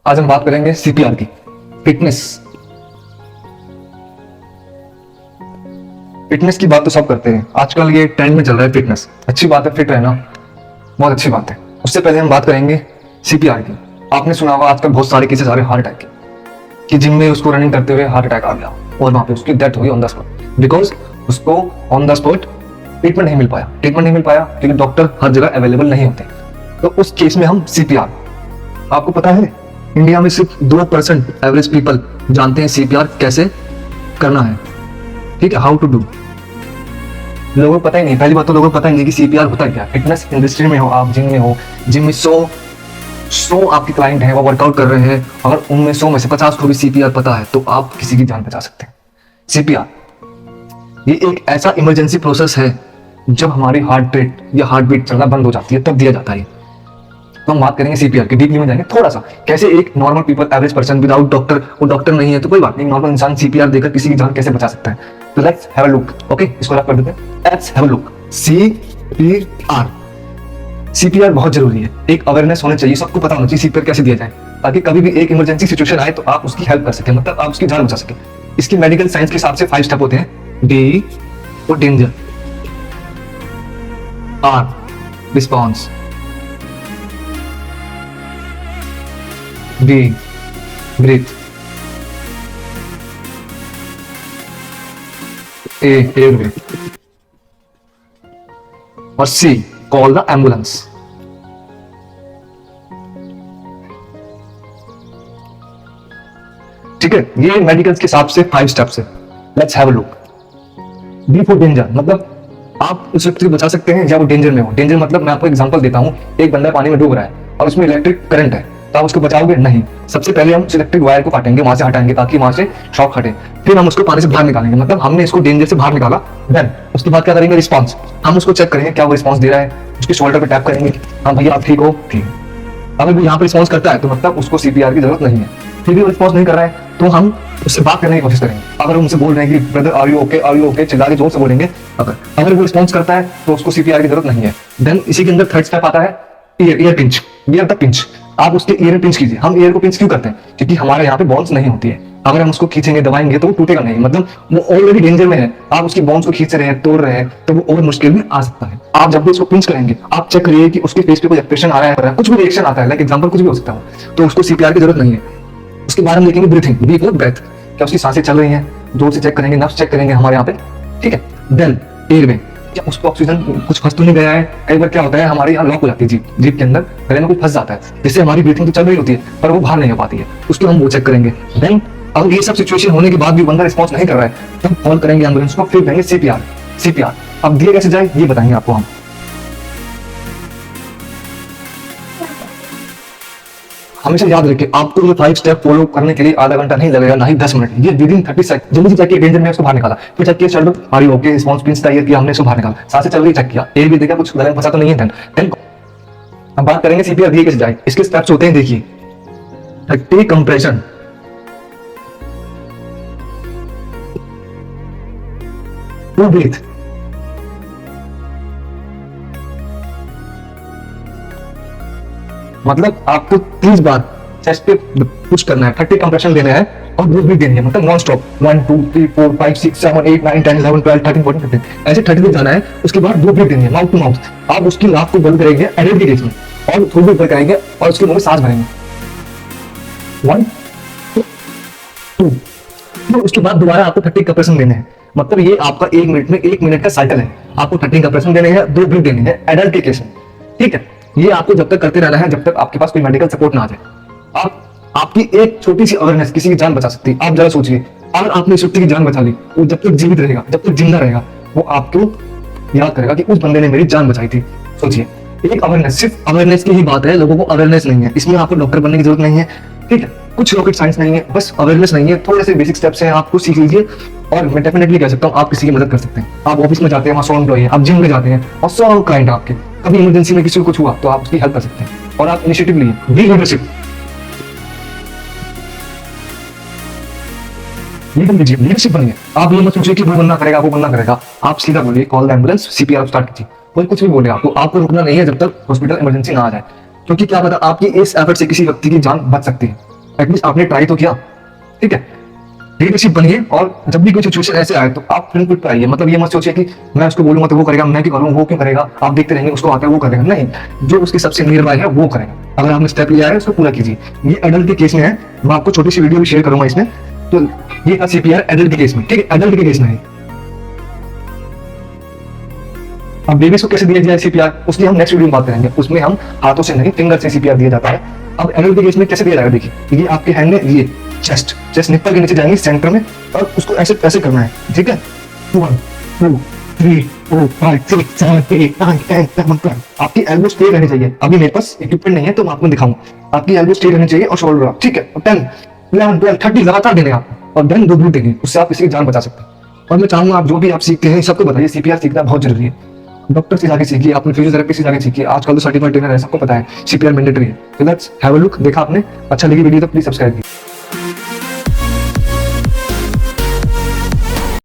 आज हम बात करेंगे सीपीआर की। फिटनेस फिटनेस की बात तो सब करते हैं, आजकल ये ट्रेंड में चल रहा है फिटनेस। अच्छी बात है, फिट रहना बहुत अच्छी बात है। उससे पहले हम बात करेंगे सीपीआर की। आपने सुना होगा आजकल बहुत सारे केसेस आ रहे हैं हार्ट अटैक के, कि जिम में उसको रनिंग करते हुए हार्ट अटैक आ गया और वहां पे उसकी डेथ हो गई ऑन द स्पॉट, बिकॉज उसको ऑन द स्पॉट ट्रीटमेंट नहीं मिल पाया क्योंकि डॉक्टर हर जगह अवेलेबल नहीं होते। तो उस केस में हम सीपीआर, आपको पता है इंडिया में सिर्फ 2% एवरेज पीपल जानते हैं सीपीआर कैसे करना है। ठीक है, हाउ टू डू। लोगों को पता ही नहीं, पहली बात तो लोगों को पता ही नहीं कि सीपीआर होता क्या है। फिटनेस इंडस्ट्री में हो, आप जिम में हो, जिम में 100 आपके क्लाइंट हैं, वो वर्कआउट कर रहे हैं, अगर उनमें 100 में से 50 को भी सीपीआर पता है तो आप किसी की जान बचा सकते हैं। सीपीआर ये एक ऐसा इमरजेंसी प्रोसेस है जब हमारी हार्ट रेट या हार्ट बीट चलना बंद हो जाती है तब दिया जाता है। तो हम बात करेंगे सीपीआर की, डीपली में जाएंगे थोड़ा सा, कैसे एक normal people, average person without doctor, वो डॉक्टर नहीं है तो कोई बात नहीं, नॉर्मल इंसान सीपीआर देकर किसी की जान कैसे बचा सकता है। तो let's have a look. Okay, इसको रख कर देते हैं, let's have a look. CPR बहुत जरूरी है, एक अवेयरनेस होना चाहिए, सबको पता होना चाहिए सीपीआर कैसे दिया जाए, ताकि कभी भी एक इमरजेंसी सिचुएशन आए तो आप उसकी हेल्प कर सके, मतलब आप उसकी जान बचा सके। इसकी मेडिकल साइंस के हिसाब से 5 स्टेप होते हैं। D for danger, R response, B breath, A airway और सी कॉल द एम्बुलेंस। ठीक है, ये मेडिकल्स के हिसाब से 5 स्टेप्स है। Let's have a look. D for danger, मतलब आप उस व्यक्ति को बचा सकते हैं या वो डेंजर में हो। डेंजर मतलब मैं आपको एग्जांपल देता हूं, एक बंदा पानी में डूब रहा है और उसमें इलेक्ट्रिक करंट है, तो आप उसको बचाओगे नहीं। सबसे पहले हम इलेक्ट्रिक वायर को काटेंगे, वहां से हटाएंगे ताकि वहां से शॉक हटे, फिर हम उसको पानी से बाहर निकालेंगे, मतलब हमने इसको डेंजर से बाहर निकाला। देन उसके बाद क्या करेंगे, रिस्पांस। हम उसको चेक करेंगे क्या वो रिस्पांस दे रहा है, उसके शोल्डर पे टैप करेंगे, हाँ भैया आप ठीक हो, ठीक है। अगर वो यहाँ पे रिस्पांस करता है तो मतलब उसको सीपीआर की जरूरत नहीं है। फिर भी वो रिस्पांस नहीं कर रहा है तो हम उससे बात करने की कोशिश करेंगे। अगर उनसे बोल रहे हैं कि ब्रदर आर यू ओके, चिल्ला के जोर से बोलेंगे। अगर वो रिस्पांस करता है तो उसको सीपीआर की जरूरत नहीं है। देन इसी के अंदर थर्ड स्टेप आता है year pinch, year the pinch. आप उसके ईयर पिंच कीजिए। हम ईयर को पिंच क्यों करते हैं, क्योंकि हमारे यहाँ पे बोन्स नहीं होती है। अगर हम उसको खींचेंगे, दबाएंगे तो वो टूटेगा नहीं, मतलब वो ऑलरेडी डेंजर में है। आप उसकी बोन्स को खींच रहे हैं, तोड़ रहे हैं, तो वो और मुश्किल में आ सकता है। आप जब भी उसको पिंच करेंगे, आप चेक करिए कि उसके फेस पे कोई एक्सप्रेशन आ रहा है, कुछ भी रिएक्शन आता है, लाइक एग्जांपल कुछ भी हो सकता है, तो उसको सीपीआर की जरूरत नहीं है। उसके बाद हम देखेंगे ब्रीथिंग, बी फॉर ब्रेथ, क्या उसकी सांसें चल रही हैं, जोर से चेक करेंगे, नफ्स चेक करेंगे हमारे यहाँ पे। ठीक है, देन एयरवे, क्या उसको ऑक्सीजन कुछ फंस तो नहीं गया है। कई बार क्या होता है, हमारे यहाँ लॉक हो जाती है जीभ के अंदर, गले में कुछ फंस जाता है, जिससे हमारी ब्रीथिंग तो चल रही होती है पर वो बाहर नहीं हो पाती है, उसको हम वो चेक करेंगे। देन अगर ये सब सिचुएशन होने के बाद भी बंदा रिस्पॉन्स नहीं कर रहा है तो हम कॉल करेंगे एम्बुलेंस को, फिर करेंगे सीपीआर। अब दिए कैसे जाए ये बताएंगे आपको हम। हमेशा याद रखिए, आपको ये 5 स्टेप फॉलो करने के लिए आधा घंटा नहीं लगेगा, ना ही 10 मिनट। ये विदिन 30 सेकंड जल्दी से चेक किया, डेंजर में उसको बाहर निकाला, फिर चेक किया shoulder are you okay, response pinch tight किया, हमने उसको बाहर निकाला, सांसें चल रही चेक किया, एयर भी देखा, कुछ गले में फंसा तो नहीं है। देन हम बात करेंगे सीपीआर दिए कैसे जाए। इसके स्टेप्स होते हैं, देखिए 30 कंप्रेशन, टू ब्रीथ, मतलब आपको 30 बार चेस्ट पे पुश करना है, 30 कंप्रेशन देने हैं और ब्रीथ भी देनी है, मतलब नॉन स्टॉप 1 2 3 4 5 6 7 8 9 10 11 12 13 14 15 ऐसे 30 दिन जाना है। उसके बाद 2 ब्रीथ देनी है, माउथ टू माउथ। आप उसकी नाक को बंद करेंगे एडल्ट की केस में और थोड़ी देर ऊपर करेंगे और उसके मुंह में सांस भरेंगे 1 2। फिर उसके बाद दोबारा आपको 30 कंप्रेशन देने हैं, मतलब ये आपका 1 मिनट में 1 मिनट का साइकिल है। आपको 30 कंप्रेशन देने हैं, 2 ब्रीथ देनी है एडल्ट के केस में। ठीक है, ये आपको जब तक करते रहना है जब तक आपके पास कोई मेडिकल सपोर्ट ना आ जाए। आपकी एक छोटी सी अवेयरनेस किसी की जान बचा सकती है। आप जरा सोचिए, अगर आपने इस व्यक्ति की जान बचा ली, वो जब तक जीवित रहेगा, जब तक जिंदा रहेगा, वो आपको याद करेगा कि उस बंदे ने मेरी जान बचाई थी। सोचिए, एक अवेयरनेस, सिर्फ अवेयरनेस की ही बात है, लोगों को अवेयरनेस नहीं है। इसमें आपको डॉक्टर बनने की जरूरत नहीं है। ठीक है, कुछ रॉकेट साइंस नहीं है, बस अवेयरनेस नहीं है, थोड़े से बेसिक स्टेप्स हैं, आपको सीख लीजिए और मैं डेफिनेटली कह सकता हूँ आप किसी की मदद कर सकते हैं। आप ऑफिस में जाते हैं, वहाँ 100 एम्प्लॉई है, आप जिम में जाते हैं और 100 क्लाइंट आपके, कभी इमरजेंसी में किसी को कुछ हुआ तो आप उसकी हेल्प कर सकते हैं और आप इनिशिएटिव लिए, बी लीडरशिप। लीडरशिप बनिए। आप ये मत सोचिए कि वो बंदा करेगा, आप सीधा बोलिए call the ambulance, CPR start कीजिए। कोई कुछ भी बोले आपको रुकना नहीं है जब तक हॉस्पिटल इमरजेंसी ना आ जाए, क्योंकि क्या पता आपकी इस एफर्ट से किसी व्यक्ति की जान बच सकती है। एटलीस्ट आपने ट्राई तो किया, ठीक है। लीडरशिप बनिए, और जब भी कोई सिचुएशन ऐसे आए तो आप फिर कुछ ट्राई। मतलब ये मत सोचिए कि मैं उसको बोलूंगा तो वो करेगा, मैं क्यों करूँ, वो क्यों करेगा, आप देखते रहेंगे उसको आता है वो करेगा। नहीं, जो उसके सबसे नियर बाय है वो करेगा। अगर आपने स्टेप लिया है उसको पूरा कीजिए। ये एडल्ट के केस में है, मैं आपको छोटी सी वीडियो भी शेयर करूंगा इसमें। तो ये था CPR एडल्ट के केस में, ठीक है, एडल्ट के केस में है। अब बेबीज को कैसे दिया जाए CPR, उसकी हम नेक्स्ट वीडियो में बात करेंगे। उसमें हम हाथों से नहीं, फिंगर से CPR दिया जाता है। अब एडल्ट के केस में कैसे दिया जाएगा, देखिए ये आपके हैंड में, ये चेस्ट निप्पल के नीचे जाएंगे सेंटर में, और उसको ऐसे ऐसे करना है, ठीक है। 1 2 3 4 5 6 7 8 9 10 11 12। आपकी एल्बो स्ट्रेट रहनी चाहिए। अभी मेरे पास इक्विपमेंट नहीं है तो मैं आपको दिखाऊंगा। आपकी एल्बो स्ट्रेट रहनी चाहिए और शोल्डर अप, ठीक है। 10 11 12 30 लगातार देने आप, और देन 2 ब्रीथ देंगे। उससे आप किसी की जान बचा सकते हैं। और मैं चाहूंगा आप जो भी आप सीखते हैं सबको बताइए, CPR सीखना बहुत जरूरी है। डॉक्टर से जाके सीखिए, अपने फिजियोथेरेपी से जाके सीखिए। आजकल तो सर्टिफाइड ट्रेनर है, सबको पता है CPR मैंडेटरी है। तो लेट्स हैव अ लुक। देखा आपने, अच्छा लगी वीडियो तो प्लीज सब्सक्राइब कीजिए।